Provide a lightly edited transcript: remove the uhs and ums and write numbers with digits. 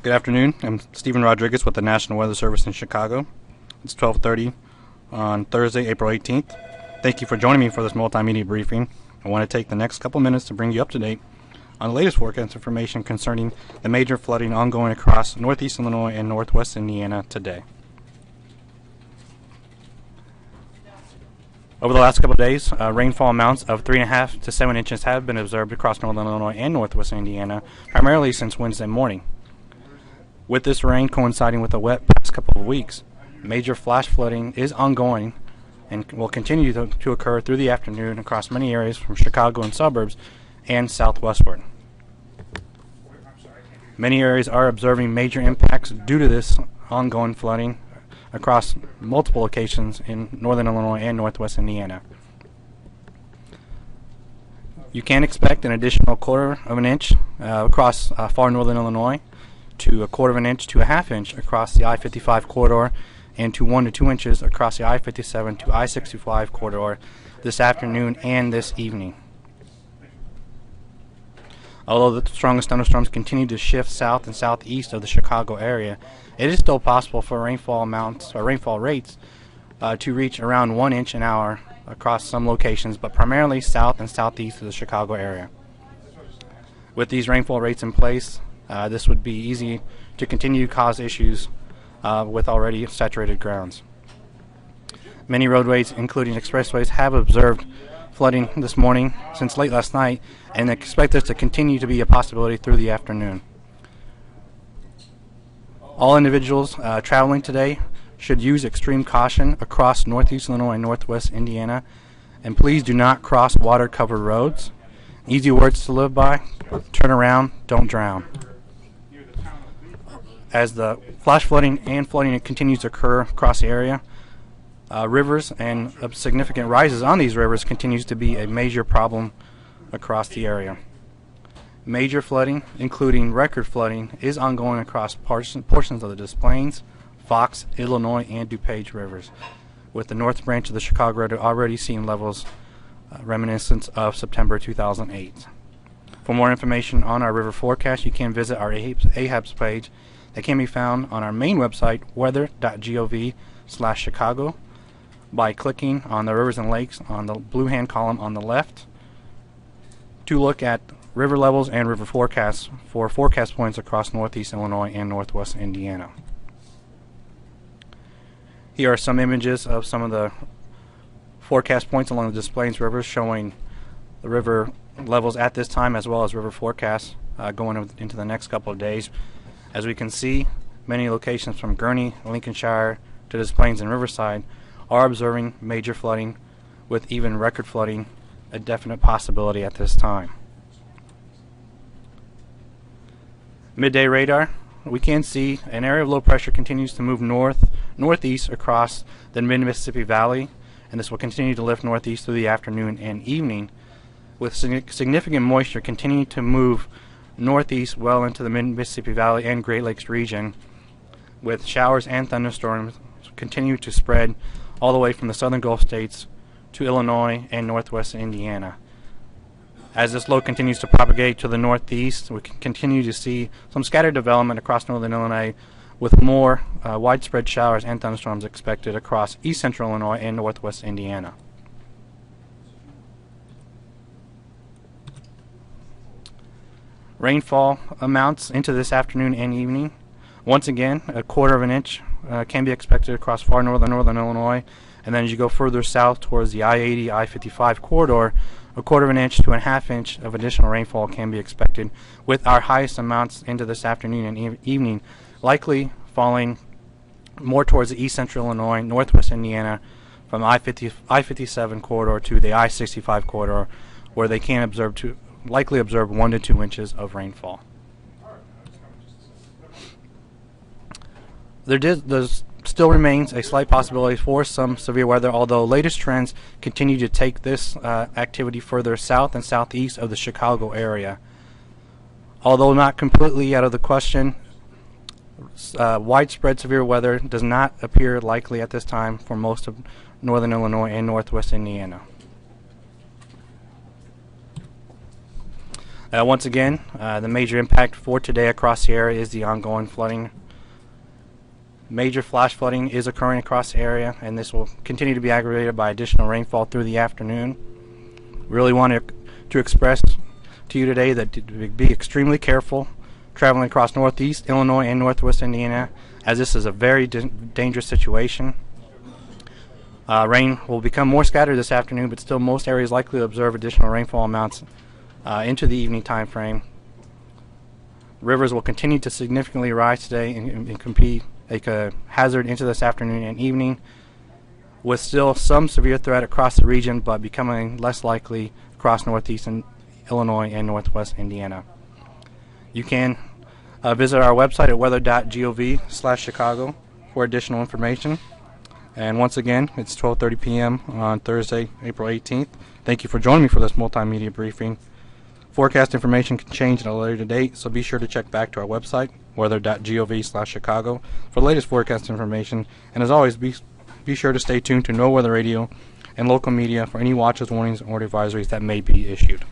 Good afternoon. I'm Stephen Rodriguez with the National Weather Service in Chicago. It's 12:30 on Thursday, April 18th. Thank you for joining me for this multimedia briefing. I want to take the next couple minutes to bring you up to date on the latest forecast information concerning the major flooding ongoing across northeast Illinois and northwest Indiana today. Over the last couple of days, rainfall amounts of 3.5 to 7 inches have been observed across northern Illinois and northwest Indiana, primarily since Wednesday morning. With this rain coinciding with the wet past couple of weeks, major flash flooding is ongoing and will continue to occur through the afternoon across many areas from Chicago and suburbs and southwestward. Many areas are observing major impacts due to this ongoing flooding across multiple locations in northern Illinois and northwest Indiana. You can expect an additional quarter of an inch across far northern Illinois, to a quarter of an inch to a half inch across the I-55 corridor, and to 1 to 2 inches across the I-57 to I-65 corridor this afternoon and this evening. Although the strongest thunderstorms continue to shift south and southeast of the Chicago area, it is still possible for rainfall amounts or rainfall rates to reach around 1 inch an hour across some locations, but primarily south and southeast of the Chicago area. With these rainfall rates in place, this would be easy to continue to cause issues with already saturated grounds. Many roadways, including expressways, have observed flooding this morning since late last night, and expect this to continue to be a possibility through the afternoon. All individuals traveling today should use extreme caution across northeast Illinois and northwest Indiana, and please do not cross water-covered roads. Easy words to live by: turn around, don't drown. As the flash flooding and flooding continues to occur across the area, rivers and significant rises on these rivers continues to be a major problem across the area. Major flooding, including record flooding, is ongoing across portions of the Des Plaines, Fox, Illinois, and DuPage rivers, with the north branch of the Chicago River already seeing levels reminiscent of September 2008. For more information on our river forecast, you can visit our AHABS page that can be found on our main website, weather.gov/Chicago, by clicking on the rivers and lakes on the blue hand column on the left to look at river levels and river forecasts for forecast points across northeast Illinois and northwest Indiana. Here are some images of some of the forecast points along the Des Plaines River, showing the river levels at this time as well as river forecasts going into the next couple of days. As we can see, many locations from Gurnee, Lincolnshire to Des Plaines and Riverside are observing major flooding, with even record flooding a definite possibility at this time. Midday radar, we can see an area of low pressure continues to move northeast across the mid-Mississippi Valley, and this will continue to lift northeast through the afternoon and evening, with significant moisture continuing to move northeast well into the mid-Mississippi Valley and Great Lakes region, with showers and thunderstorms continue to spread all the way from the southern Gulf states to Illinois and northwest Indiana. As this low continues to propagate to the northeast, we can continue to see some scattered development across northern Illinois, with more widespread showers and thunderstorms expected across east central Illinois and northwest Indiana. Rainfall amounts into this afternoon and evening. Once again, a quarter of an inch can be expected across far northern Illinois, and then as you go further south towards the I-80, I-55 corridor, a quarter of an inch to a half inch of additional rainfall can be expected, with our highest amounts into this afternoon and evening likely falling more towards the east central Illinois, northwest Indiana, from the I-57 corridor to the I-65 corridor, where they can likely observe 1 to 2 inches of rainfall. There still remains a slight possibility for some severe weather, although latest trends continue to take this activity further south and southeast of the Chicago area. Although not completely out of the question, widespread severe weather does not appear likely at this time for most of northern Illinois and northwest Indiana. Once again, the major impact for today across the area is the ongoing flooding. Major flash flooding is occurring across the area, and this will continue to be aggravated by additional rainfall through the afternoon. Really want to express to you today that to be extremely careful traveling across northeast Illinois and northwest Indiana, as this is a very dangerous situation. Rain will become more scattered this afternoon, but still most areas likely to observe additional rainfall amounts into the evening time frame. Rivers will continue to significantly rise today and compete a hazard into this afternoon and evening, with still some severe threat across the region, but becoming less likely across northeastern Illinois and northwest Indiana. You can visit our website at weather.gov/Chicago for additional information. And once again, it's 12:30 p.m. on Thursday, April 18th. Thank you for joining me for this multimedia briefing. Forecast information can change at a later date, so be sure to check back to our website, weather.gov/Chicago, for the latest forecast information. And as always, be sure to stay tuned to NOAA Weather Radio and local media for any watches, warnings, or advisories that may be issued.